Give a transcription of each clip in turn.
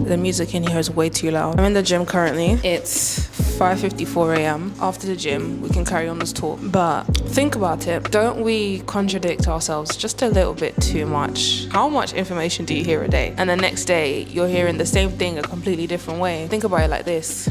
The music in here is way too loud. I'm in the gym currently. It's 5:54 a.m. After the gym, we can carry on this talk. But think about it. Don't we contradict ourselves just a little bit too much? How much information do you hear a day? And the next day, you're hearing the same thing a completely different way. Think about it like this.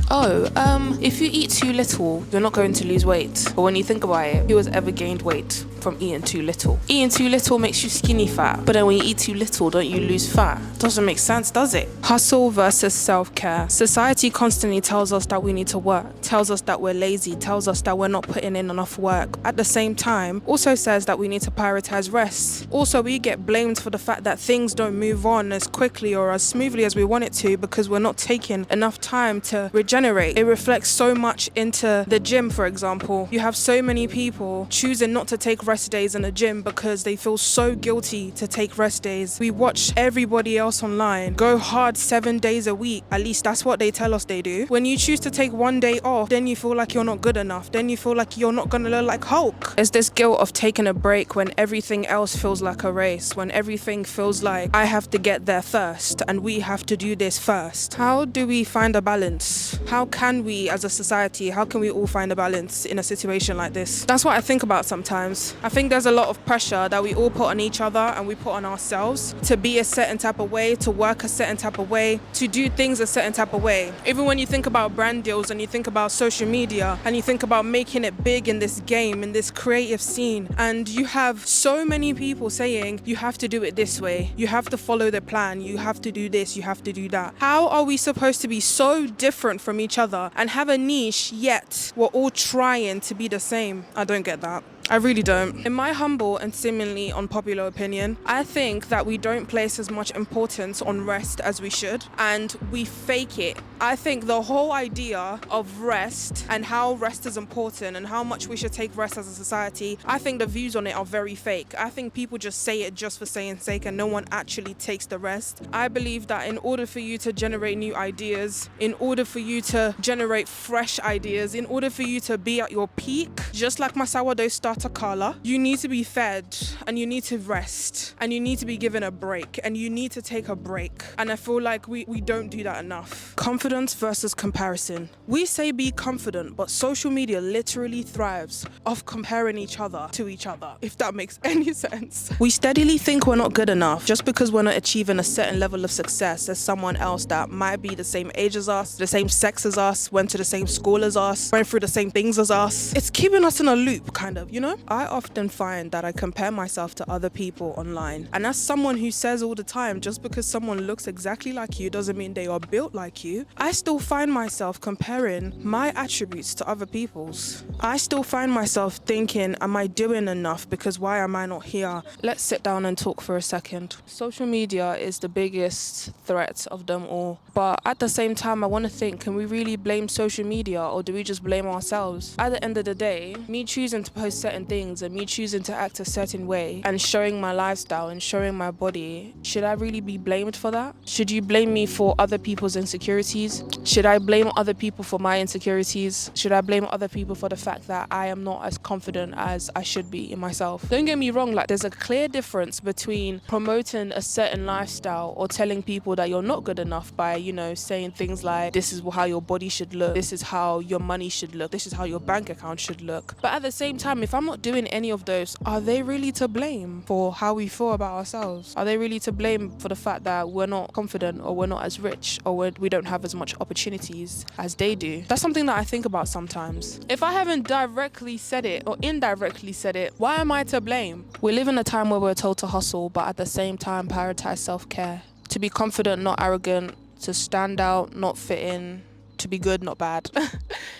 If you eat too little, you're not going to lose weight. But when you think about it, who has ever gained weight from eating too little? Eating too little makes you skinny fat. But then when you eat too little, don't you lose fat? Doesn't make sense, does it? Hustle versus self-care. Society constantly tells us that we need to work, tells us that we're lazy, tells us that we're not putting in enough work. At the same time, also says that we need to prioritize rest. Also, we get blamed for the fact that things don't move on as quickly or as smoothly as we want it to because we're not taking enough time to regenerate. It reflects so much into the gym, for example. You have so many people choosing not to take rest days in the gym because they feel so guilty to take rest days. We watch everybody else online go hard 7 days a week. At least that's what they tell us they do. When you choose to take one day off, then you feel like you're not good enough. Then you feel like you're not gonna look like Hulk. It's this guilt of taking a break when everything else feels like a race, when everything feels like I have to get there first and we have to do this first. How do we find a balance? How can we as a society, how can we all find a balance in a situation like this? That's what I think about sometimes. I think there's a lot of pressure that we all put on each other and we put on ourselves to be a certain type of way, to work a certain type of way, to do things a certain type of way. Even when you think about brand deals and you think about social media and you think about making it big in this game, in this creative scene, and you have so many people saying you have to do it this way, you have to follow the plan, you have to do this, you have to do that. How are we supposed to be so different from each other and have a niche yet we're all trying to be the same? I don't get that. I really don't. In my humble and seemingly unpopular opinion, I think that we don't place as much importance on rest as we should, and we fake it. I think the whole idea of rest and how rest is important and how much we should take rest as a society, I think the views on it are very fake. I think people just say it just for saying sake and no one actually takes the rest. I believe that in order for you to generate new ideas, in order for you to generate fresh ideas, in order for you to be at your peak, just like my sourdough starter Carla, you need to be fed and you need to rest and you need to be given a break and you need to take a break. And I feel like we don't do that enough. Confidence versus comparison. We say be confident, but social media literally thrives off comparing each other to each other, if that makes any sense. We steadily think we're not good enough just because we're not achieving a certain level of success as someone else that might be the same age as us, the same sex as us, went to the same school as us, went through the same things as us. It's keeping us in a loop, kind of, you know? I often find that I compare myself to other people online. And as someone who says all the time, just because someone looks exactly like you doesn't mean they are built like you, I still find myself comparing my attributes to other people's. I still find myself thinking, am I doing enough? Because why am I not here? Let's sit down and talk for a second. Social media is the biggest threat of them all. But at the same time, I want to think, can we really blame social media or do we just blame ourselves? At the end of the day, me choosing to post certain things and me choosing to act a certain way and showing my lifestyle and showing my body, should I really be blamed for that? Should you blame me for other people's insecurities? Should I blame other people for my insecurities? Should I blame other people for the fact that I am not as confident as I should be in myself? Don't get me wrong, like there's a clear difference between promoting a certain lifestyle or telling people that you're not good enough by, you know, saying things like, this is how your body should look, this is how your money should look, this is how your bank account should look. But at the same time, if I'm not doing any of those, are they really to blame for how we feel about ourselves? Are they really to blame for the fact that we're not confident or we're not as rich or we don't have as much opportunities as they do? That's something that I think about sometimes. If I haven't directly said it or indirectly said it, why am I to blame? We live in a time where we're told to hustle, but at the same time prioritize self-care. To be confident, not arrogant. To stand out, not fit in. To be good, not bad.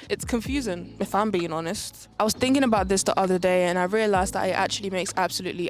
It's confusing, if I'm being honest. I was thinking about this the other day and I realized that it actually makes absolutely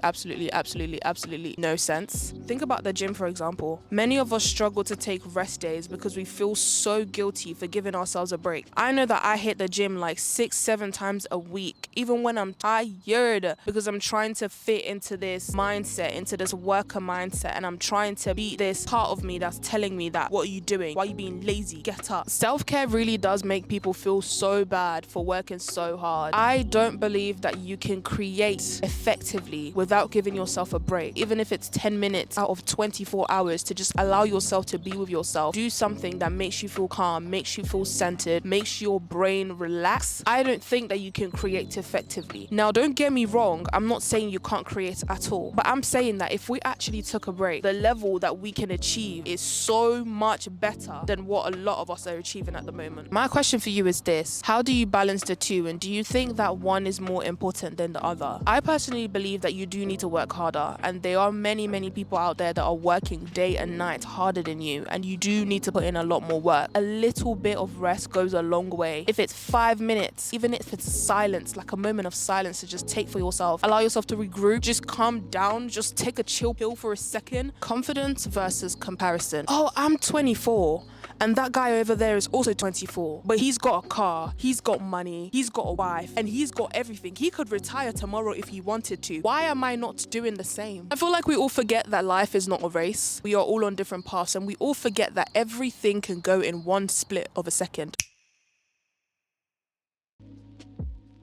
no sense. Think about the gym, for example. Many of us struggle to take rest days because we feel so guilty for giving ourselves a break. I know that I hit the gym like 6-7 times a week, even when I'm tired, because I'm trying to fit into this mindset, into this worker mindset, and I'm trying to be this part of me that's telling me that, what are you doing? Why are you being lazy? Get up. Self-care really does make people feel so bad for working so hard. I don't believe that you can create effectively without giving yourself a break, even if it's 10 minutes out of 24 hours, to just allow yourself to be with yourself. Do something that makes you feel calm, makes you feel centered, makes your brain relax. I don't think that you can create effectively. Now, don't get me wrong, I'm not saying you can't create at all, but I'm saying that if we actually took a break, the level that we can achieve is so much better than what a lot of us are achieving at the moment. My question for you is this: how do you balance the two, and do you think that one is more important than the other? I personally believe that you do need to work harder, and there are many people out there that are working day and night harder than you, and you do need to put in a lot more work. A little bit of rest goes a long way. If it's 5 minutes, even if it's silence, like a moment of silence to just take for yourself, allow yourself to regroup, just calm down, just take a chill pill for a second. Confidence versus comparison. Oh, I'm 24 and that guy over there is also 24, but he's got a car, he's got money, he's got a wife, and he's got everything. He could retire tomorrow if he wanted to. Why am I not doing the same? I feel like we all forget that life is not a race. We are all on different paths, and we all forget that everything can go in one split of a second.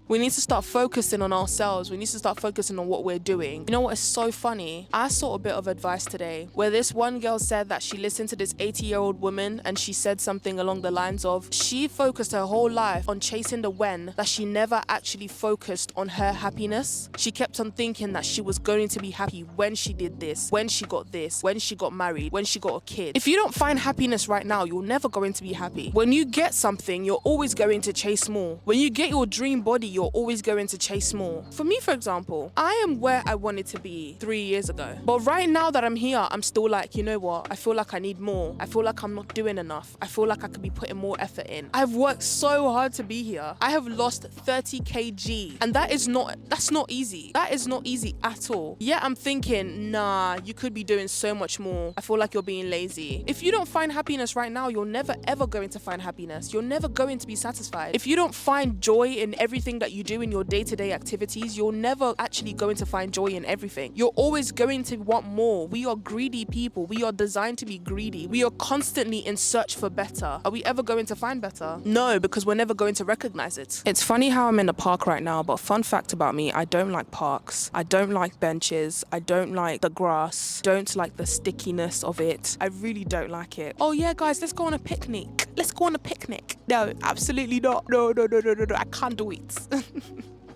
We need to start focusing on ourselves. We need to start focusing on what we're doing. You know what is so funny? I saw a bit of advice today where this one girl said that she listened to this 80-year-old woman, and she said something along the lines of, she focused her whole life on chasing the when, that she never actually focused on her happiness. She kept on thinking that she was going to be happy when she did this, when she got this, when she got married, when she got a kid. If you don't find happiness right now, you're never going to be happy. When you get something, you're always going to chase more. When you get your dream body, you're always going to chase more. For me, for example, I am where I wanted to be 3 years ago. But right now that I'm here, I'm still like, you know what? I feel like I need more. I feel like I'm not doing enough. I feel like I could be putting more effort in. I've worked so hard to be here. I have lost 30 kg, and that's not easy. That is not easy at all. Yeah, I'm thinking, nah, you could be doing so much more. I feel like you're being lazy. If you don't find happiness right now, you're never ever going to find happiness. You're never going to be satisfied. If you don't find joy in everything that you do in your day-to-day activities, you're never actually going to find joy in everything. You're always going to want more. We are greedy people. We are designed to be greedy. We are constantly in search for better. Are we ever going to find better? No, because we're never going to recognize it. It's funny how I'm in a park right now, but fun fact about me, I don't like parks. I don't like benches. I don't like the grass. Don't like the stickiness of it. I really don't like it. Oh yeah, guys, let's go on a picnic. Let's go on a picnic. No, absolutely not. No. I can't do it.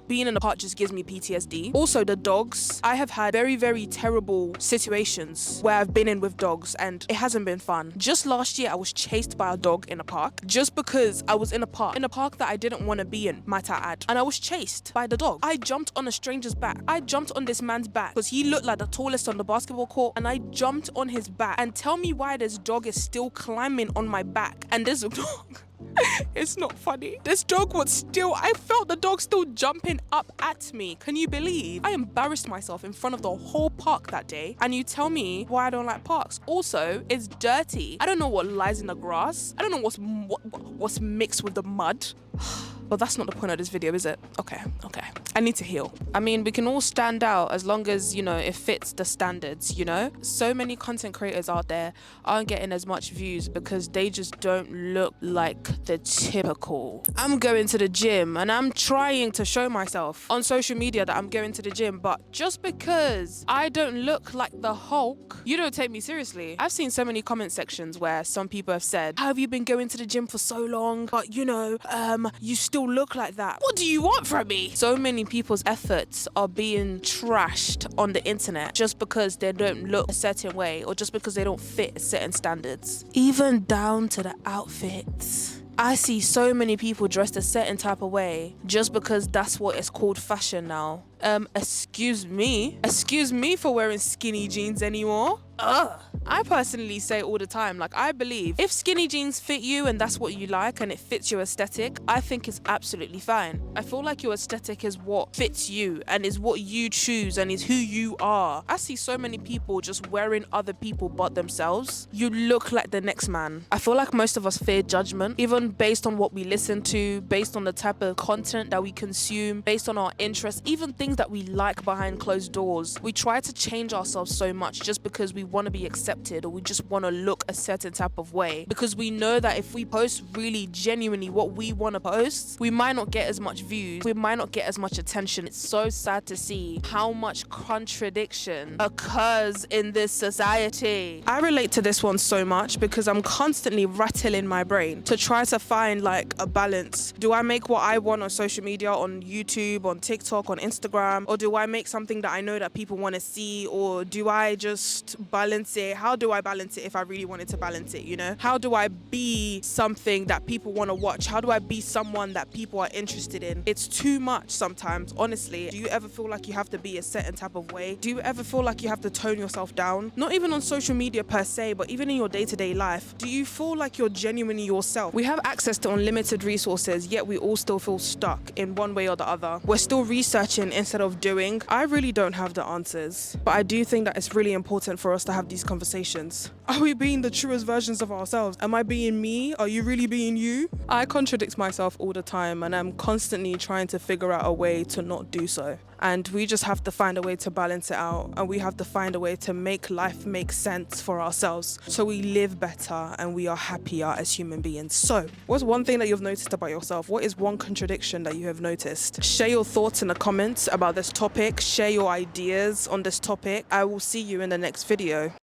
Being in the park just gives me PTSD. Also, the dogs. I have had very terrible situations where I've been in with dogs, and it hasn't been fun. Just last year, I was chased by a dog in a park just because I was in a park that I didn't want to be in, might I add. And I was chased by the dog. I jumped on a stranger's back. I jumped on this man's back because he looked like the tallest on the basketball court, and I jumped on his back. And tell me why this dog is still climbing on my back. And this dog... It's not funny. This dog I felt the dog still jumping up at me. Can you believe? I embarrassed myself in front of the whole park that day. And you tell me why I don't like parks. Also, it's dirty. I don't know what lies in the grass. I don't know what's mixed with the mud. But that's not the point of this video, is it? Okay. I need to heal. I mean, we can all stand out as long as, you know, it fits the standards, you know? So many content creators out there aren't getting as much views because they just don't look like the typical. I'm going to the gym and I'm trying to show myself on social media that I'm going to the gym, but just because I don't look like the Hulk, you don't take me seriously. I've seen so many comment sections where some people have said, how have you been going to the gym for so long? But, you know, you still look like that. What do you want from me? So many people's efforts are being trashed on the internet just because they don't look a certain way or just because they don't fit certain standards. Even down to the outfits. I see so many people dressed a certain type of way just because that's what is called fashion now. Excuse me for wearing skinny jeans anymore. I personally say all the time, like, I believe if skinny jeans fit you and that's what you like and it fits your aesthetic, I think it's absolutely fine. I feel like your aesthetic is what fits you and is what you choose and is who you are. I see so many people just wearing other people but themselves. You look like the next man. I feel like most of us fear judgment, even based on what we listen to, based on the type of content that we consume, based on our interests, even things that we like behind closed doors. We try to change ourselves so much just because we want to be accepted, or we just want to look a certain type of way, because we know that if we post really genuinely what we want to post, we might not get as much views, we might not get as much attention. It's so sad to see how much contradiction occurs in this society. I relate to this one so much because I'm constantly rattling my brain to try to find like a balance. Do I make what I want on social media, on YouTube, on TikTok, on Instagram, or do I make something that I know that people want to see, or do I just balance it? How do I balance it if I really wanted to balance it, you know? How do I be something that people want to watch? How do I be someone that people are interested in? It's too much sometimes, honestly. Do you ever feel like you have to be a certain type of way? Do you ever feel like you have to tone yourself down? Not even on social media per se, but even in your day-to-day life. Do you feel like you're genuinely yourself? We have access to unlimited resources, yet we all still feel stuck in one way or the other. We're still researching instead of doing. I really don't have the answers, but I do think that it's really important for us to have these conversations. Are we being the truest versions of ourselves? Am I being me? Are you really being you? I contradict myself all the time, and I'm constantly trying to figure out a way to not do so. And we just have to find a way to balance it out, and we have to find a way to make life make sense for ourselves so we live better and we are happier as human beings. So, what's one thing that you've noticed about yourself? What is one contradiction that you have noticed? Share your thoughts in the comments about this topic. Share your ideas on this topic. I will see you in the next video.